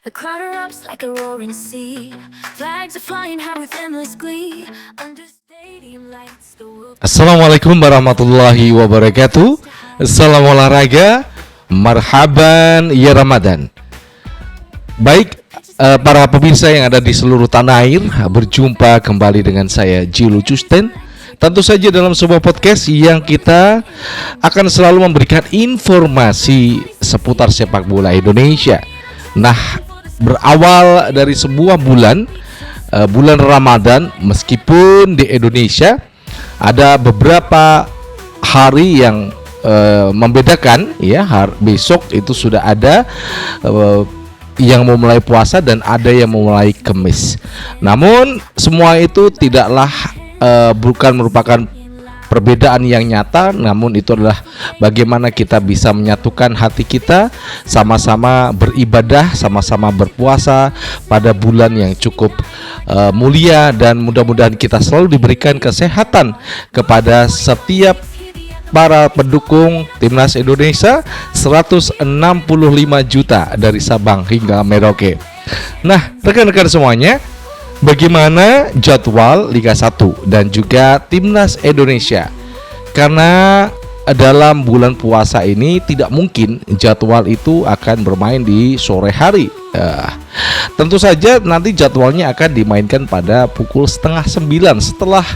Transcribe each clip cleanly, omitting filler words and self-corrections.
The crowd erupts like a roaring sea. Flags are flying high with endless glee. Under stadium lights, the world. Assalamualaikum warahmatullahi wabarakatuh. Salam olahraga, marhaban ya Ramadan. Baik, para pemirsa yang ada di seluruh tanah air, berjumpa kembali dengan saya Jilu Custen. Tentu saja dalam sebuah podcast yang kita akan selalu memberikan informasi seputar sepak bola Indonesia. Nah, berawal dari sebuah bulan Ramadan, meskipun di Indonesia ada beberapa hari yang membedakan, ya. Besok itu sudah ada yang memulai puasa dan ada yang memulai Kemis. Namun semua itu tidaklah bukan merupakan perbedaan yang nyata, namun itu adalah bagaimana kita bisa menyatukan hati kita, sama-sama beribadah, sama-sama berpuasa pada bulan yang cukup mulia, dan mudah-mudahan kita selalu diberikan kesehatan kepada setiap para pendukung Timnas Indonesia 165 juta dari Sabang hingga Merauke. Nah, rekan-rekan semuanya, bagaimana jadwal Liga 1 dan juga Timnas Indonesia? Karena dalam bulan puasa ini tidak mungkin jadwal itu akan bermain di sore hari. Tentu saja nanti jadwalnya akan dimainkan pada pukul 8:30 setelah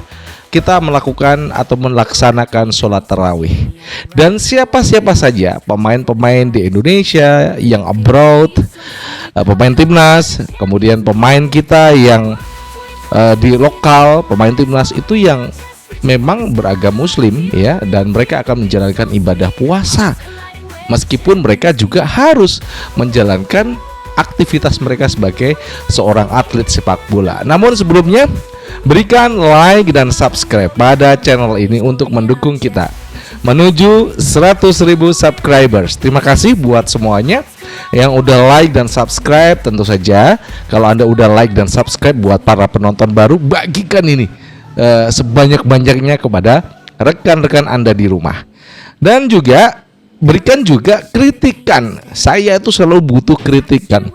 kita melakukan atau melaksanakan sholat tarawih. Dan siapa-siapa saja pemain-pemain di Indonesia yang abroad, pemain timnas, kemudian pemain kita yang di lokal, pemain timnas itu yang memang beragama Muslim, ya, dan mereka akan menjalankan ibadah puasa, meskipun mereka juga harus menjalankan aktivitas mereka sebagai seorang atlet sepak bola. Namun sebelumnya, berikan like dan subscribe pada channel ini untuk mendukung kita menuju 100.000 subscribers. Terima kasih buat semuanya yang udah like dan subscribe. Tentu saja kalau Anda udah like dan subscribe, buat para penonton baru, bagikan ini sebanyak-banyaknya kepada rekan-rekan Anda di rumah. Dan juga berikan juga kritikan. Saya itu selalu butuh kritikan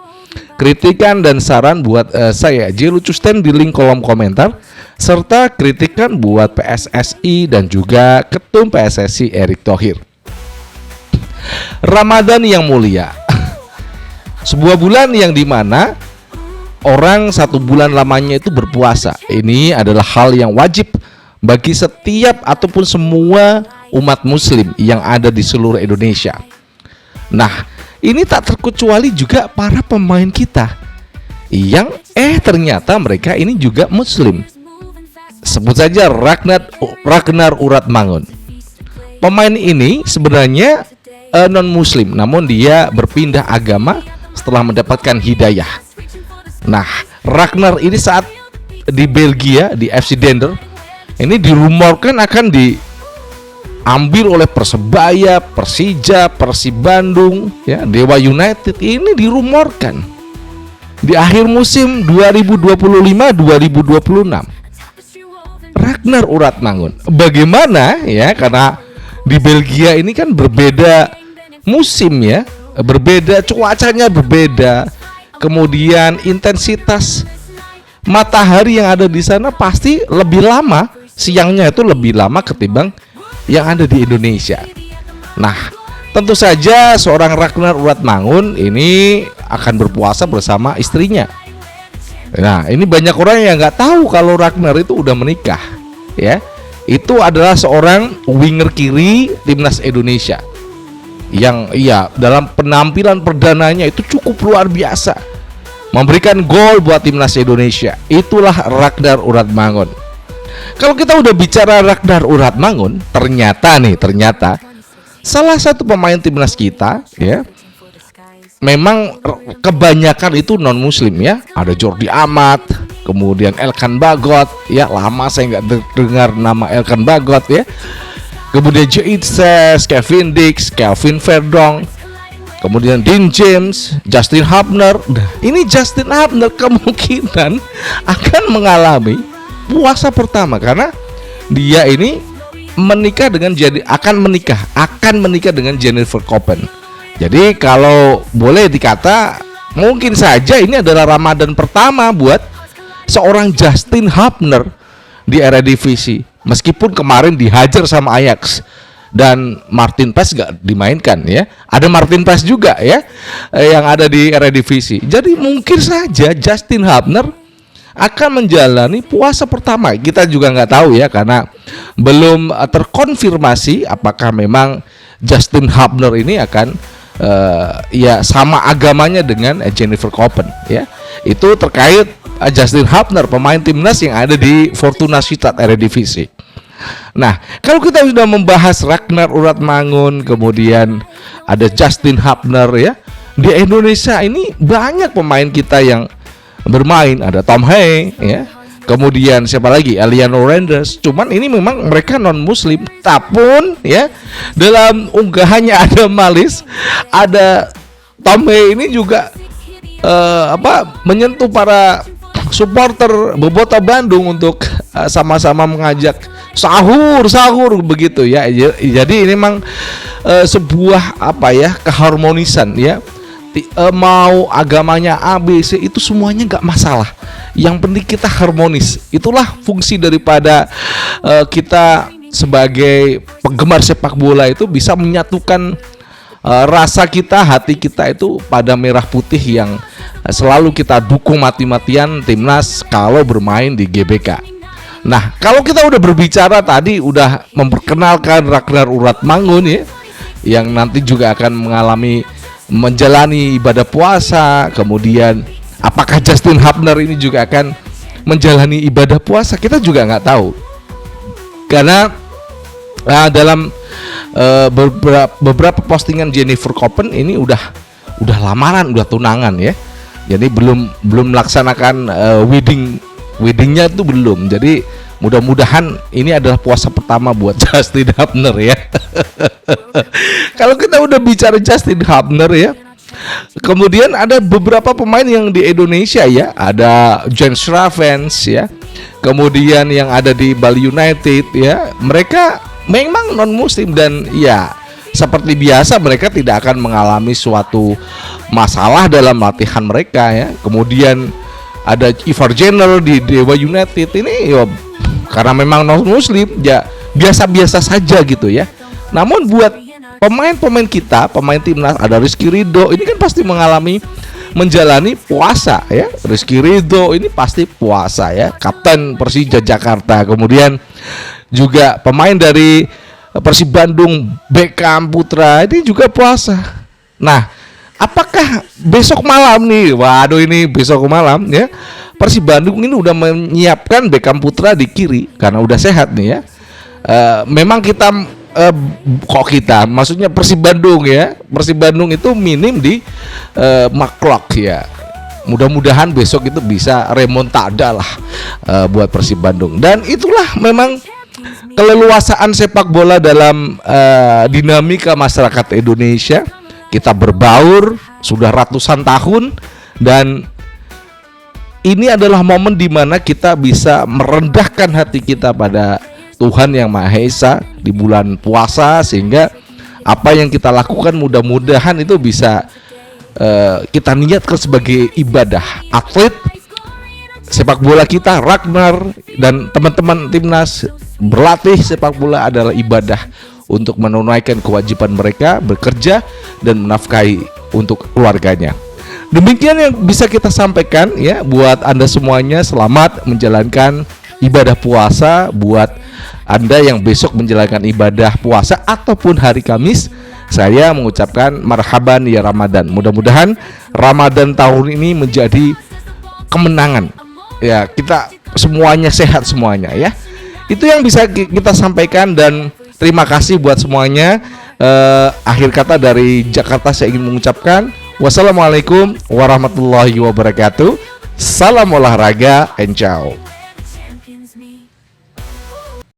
dan saran buat saya Jilu Custen di link kolom komentar, serta kritikan buat PSSI dan juga Ketum PSSI Erick Thohir. Ramadan yang mulia, sebuah bulan yang dimana orang satu bulan lamanya itu berpuasa. Ini adalah hal yang wajib bagi setiap ataupun semua umat muslim yang ada di seluruh Indonesia. Nah, ini tak terkecuali juga para pemain kita yang ternyata mereka ini juga muslim. Sebut saja Ragnar Uratmangun. Pemain ini sebenarnya non muslim, namun dia berpindah agama setelah mendapatkan hidayah. Nah, Ragnar ini saat di Belgia, di FC Dender, ini dirumorkan akan diambil oleh Persebaya, Persija, Persib Bandung, ya, Dewa United. Ini dirumorkan di akhir musim 2025-2026. Ragnar Uratmangun. Bagaimana, ya, karena di Belgia ini kan berbeda musim, ya, berbeda cuacanya, berbeda. Kemudian intensitas matahari yang ada di sana pasti lebih lama, siangnya itu lebih lama ketimbang yang ada di Indonesia. Nah, tentu saja seorang Ragnar Uratmangun ini akan berpuasa bersama istrinya. Nah, ini banyak orang yang nggak tahu kalau Ragnar itu udah menikah, ya. Itu adalah seorang winger kiri Timnas Indonesia yang, iya, dalam penampilan perdananya itu cukup luar biasa, memberikan gol buat Timnas Indonesia. Itulah Ragnar Uratmangun. Kalau kita udah bicara Ragnar Uratmangun, ternyata salah satu pemain timnas kita, ya, memang kebanyakan itu non muslim, ya. Ada Jordi Amat, kemudian Elkan Bagot, ya, lama saya nggak dengar nama Elkan Bagot, ya. Kemudian Joitses, Kevin Dix, Kelvin Verdong, kemudian Dean James, Justin Hubner. Nah, ini Justin Hubner kemungkinan akan mengalami puasa pertama karena dia ini akan menikah dengan Jennifer Koppen. Jadi kalau boleh dikata mungkin saja ini adalah Ramadan pertama buat seorang Justin Hubner di Eredivisie. Meskipun kemarin dihajar sama Ajax dan Martin Paes gak dimainkan ya. Ada Martin Paes juga ya yang ada di Eredivisie. Jadi mungkin saja Justin Hubner akan menjalani puasa pertama. Kita juga nggak tahu ya, karena belum terkonfirmasi apakah memang Justin Hubner ini akan ya sama agamanya dengan Jennifer Koppen ya. Itu terkait Justin Hubner, pemain timnas yang ada di Fortuna Sittard Eredivisie. Nah, kalau kita sudah membahas Ragnar Uratmangun, kemudian ada Justin Hubner ya, di Indonesia ini banyak pemain kita yang bermain. Ada Tom Hay ya, kemudian siapa lagi, Eliano Renders. Cuman ini memang mereka non muslim, tapi ya dalam unggahannya ada Malis, ada Tom Hay ini juga menyentuh para supporter Bobotoh Bandung untuk sama-sama mengajak sahur begitu ya. Jadi ini memang sebuah keharmonisan ya. Mau agamanya A, B, C itu semuanya nggak masalah. Yang penting kita harmonis. Itulah fungsi daripada kita sebagai penggemar sepak bola, itu bisa menyatukan rasa kita, hati kita itu pada merah putih yang selalu kita dukung mati-matian timnas kalau bermain di GBK. Nah, kalau kita udah berbicara tadi, udah memperkenalkan Ragnar Uratmangun ya, yang nanti juga akan menjalani ibadah puasa. Kemudian apakah Justin Hubner ini juga akan menjalani ibadah puasa, kita juga nggak tahu, karena dalam beberapa postingan Jennifer Koppen ini udah lamaran, udah tunangan ya. Jadi belum melaksanakan weddingnya itu belum. Jadi mudah-mudahan ini adalah puasa pertama buat Justin Hubner ya. Kalau kita udah bicara Justin Hubner ya, kemudian ada beberapa pemain yang di Indonesia ya, ada Jens Ravens ya, kemudian yang ada di Bali United ya, mereka memang non muslim dan ya seperti biasa mereka tidak akan mengalami suatu masalah dalam latihan mereka ya. Kemudian ada Ivar Jenner di Dewa United ini ya, karena memang non muslim ya biasa-biasa saja gitu ya. Namun buat pemain-pemain kita, pemain timnas, ada Rizky Ridho, ini kan pasti menjalani puasa ya. Rizky Ridho ini pasti puasa ya, kapten Persija Jakarta. Kemudian juga pemain dari Persib Bandung, Beckham Putra, ini juga puasa. Nah, apakah besok malam nih, waduh ini besok malam ya, Persib Bandung ini udah menyiapkan Beckham Putra di kiri karena udah sehat nih ya. Memang kita maksudnya Persib Bandung ya, Persib Bandung itu minim di McClock ya. Mudah-mudahan besok itu bisa remontada lah buat Persib Bandung. Dan itulah memang keleluasaan sepak bola dalam dinamika masyarakat Indonesia. Kita berbaur sudah ratusan tahun, dan ini adalah momen di mana kita bisa merendahkan hati kita pada Tuhan Yang Maha Esa di bulan puasa, sehingga apa yang kita lakukan mudah-mudahan itu bisa kita niatkan sebagai ibadah. Atlet sepak bola kita, Ragnar dan teman-teman timnas, berlatih sepak bola adalah ibadah untuk menunaikan kewajiban mereka bekerja dan menafkahi untuk keluarganya. Demikian yang bisa kita sampaikan ya buat Anda semuanya. Selamat menjalankan ibadah puasa buat Anda yang besok menjalankan ibadah puasa ataupun hari Kamis. Saya mengucapkan marhaban ya Ramadan. Mudah-mudahan Ramadan tahun ini menjadi kemenangan. Ya, kita semuanya sehat semuanya ya. Itu yang bisa kita sampaikan, dan terima kasih buat semuanya. Akhir kata dari Jakarta saya ingin mengucapkan wassalamualaikum warahmatullahi wabarakatuh. Salam olahraga and ciao.